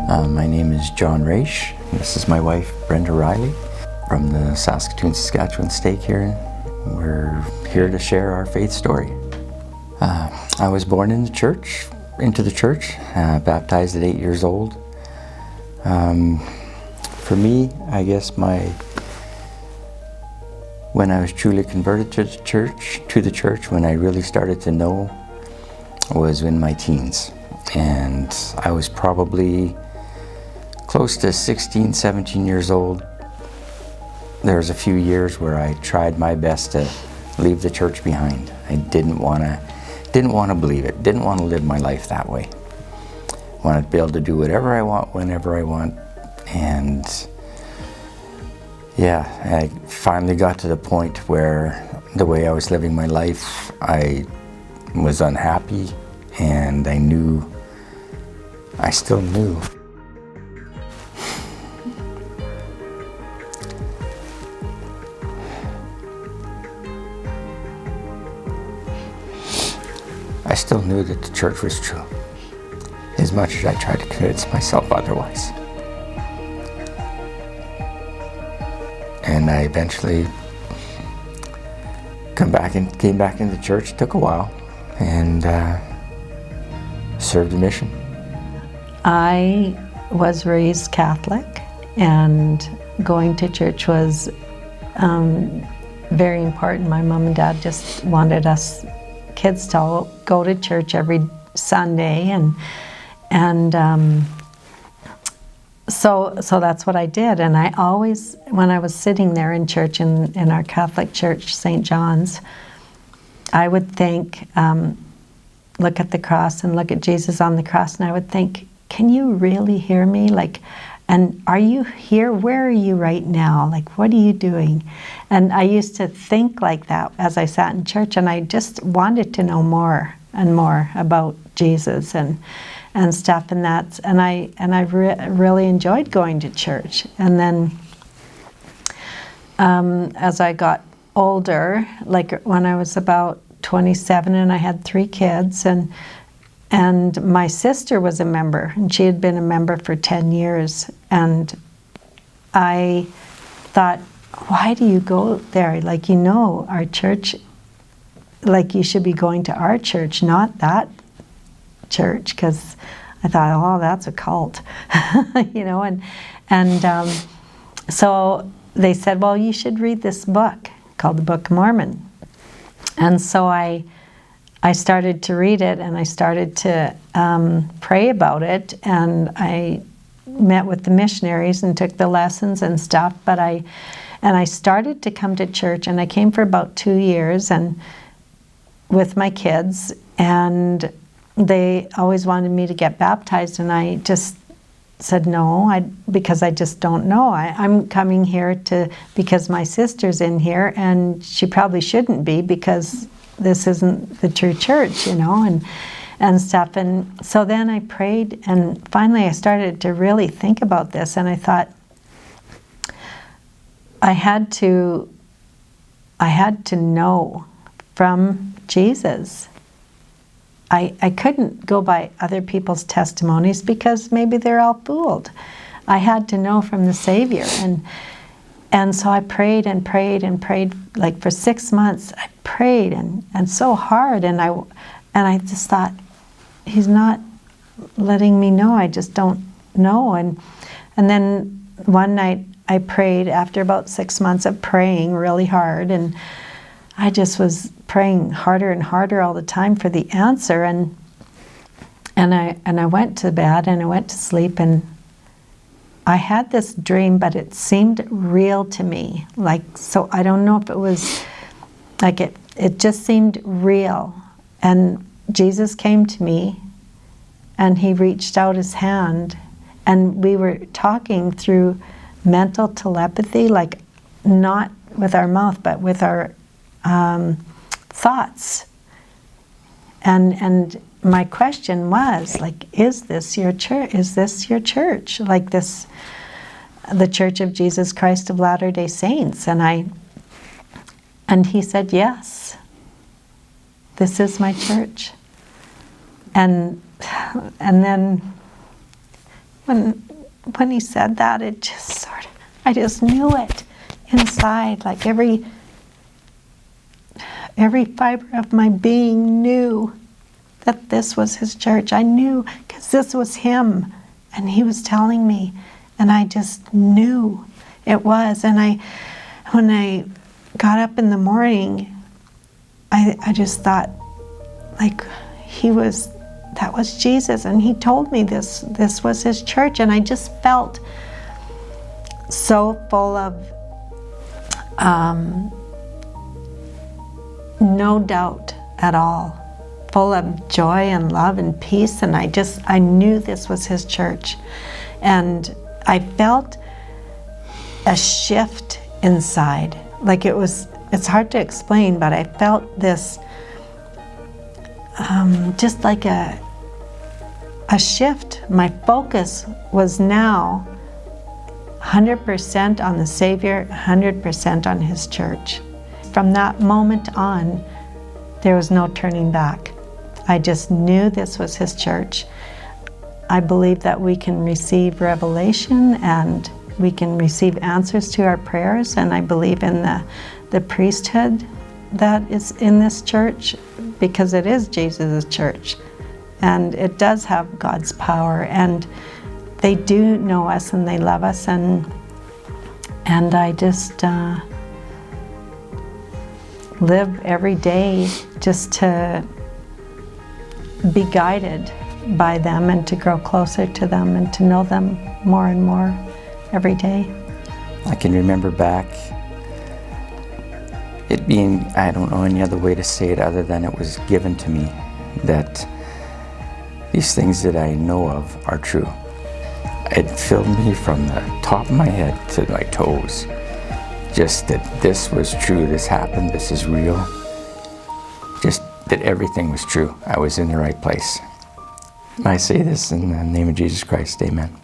My name is John Raish. This is my wife, Brenda Riley, from the Saskatoon, Saskatchewan stake here. We're here to share our faith story. I was born into the church, baptized at 8 years old. For me, I guess when I was truly converted to the church, when I really started to know, was in my teens. And I was probably close to 16, 17 years old. There was a few years where I tried my best to leave the church behind. I didn't want to believe it, didn't want to live my life that way. Wanted to be able to do whatever I want, whenever I want. And yeah, I finally got to the point where the way I was living my life, I was unhappy, and I still knew. I still knew that the church was true, as much as I tried to convince myself otherwise. And I eventually came back into the church. It took a while, and served a mission. I was raised Catholic, and going to church was very important. My mom and dad just wanted us kids to go to church every Sunday, and so that's what I did. And I always, when I was sitting there in church in our Catholic church, St. John's, I would think, look at the cross and look at Jesus on the cross, and I would think, can you really hear me? And are you here? Where are you right now? What are you doing? And I used to think like that as I sat in church, and I just wanted to know more and more about Jesus and stuff, and I really enjoyed going to church. And then as I got older, when I was about 27, and I had 3 kids, and my sister was a member, and she had been a member for 10 years. And I thought, why do you go there? Our church, you should be going to our church, not that church, because I thought, oh, that's a cult, so they said, well, you should read this book called the Book of Mormon. And so I started to read it, and I started to pray about it, and I met with the missionaries and took the lessons and stuff. But I started to come to church, and I came for about 2 years, and with my kids, and they always wanted me to get baptized, and I just said no, because I just don't know. I'm coming here because my sister's in here, and she probably shouldn't be, because this isn't the true church, and stuff. And so then I prayed, and finally I started to really think about this, and I thought I had to know from Jesus. I couldn't go by other people's testimonies, because maybe they're all fooled. I had to know from the Savior. And so I prayed and prayed and prayed, for 6 months. I prayed and so hard, and I just thought, he's not letting me know. I just don't know. And then one night I prayed after about 6 months of praying really hard, and I just was praying harder and harder all the time for the answer. And I went to bed, and I went to sleep, and I had this dream, but it seemed real to me. So I don't know if it was, it just seemed real. And Jesus came to me, and he reached out his hand, and we were talking through mental telepathy, not with our mouth, but with our thoughts. And my question was, is this your church? Is this your church? The Church of Jesus Christ of Latter-day Saints? And he said, yes, this is my church. And then when he said that, it just sort of, I just knew it inside, like every fiber of my being knew that this was his church. I knew, because this was him, and he was telling me, and I just knew it was. And when I got up in the morning, I just thought, like, that was Jesus, and he told me this was his church, and I just felt so full of no doubt at all, full of joy and love and peace, and I knew this was his church. And I felt a shift inside, like it's hard to explain, but I felt this just like a shift. My focus was now 100% on the Savior, 100% on his church. From that moment on, there was no turning back. I just knew this was his church. I believe that we can receive revelation and we can receive answers to our prayers, and I believe in the priesthood that is in this church, because it is Jesus' church, and it does have God's power, and they do know us and they love us, and I just live every day just to be guided by them and to grow closer to them and to know them more and more every day. I can remember back it being, I don't know any other way to say it other than it was given to me, that these things that I know of are true. It filled me from the top of my head to my toes. Just that this was true, this happened, this is real. Just that everything was true. I was in the right place. I say this in the name of Jesus Christ, amen.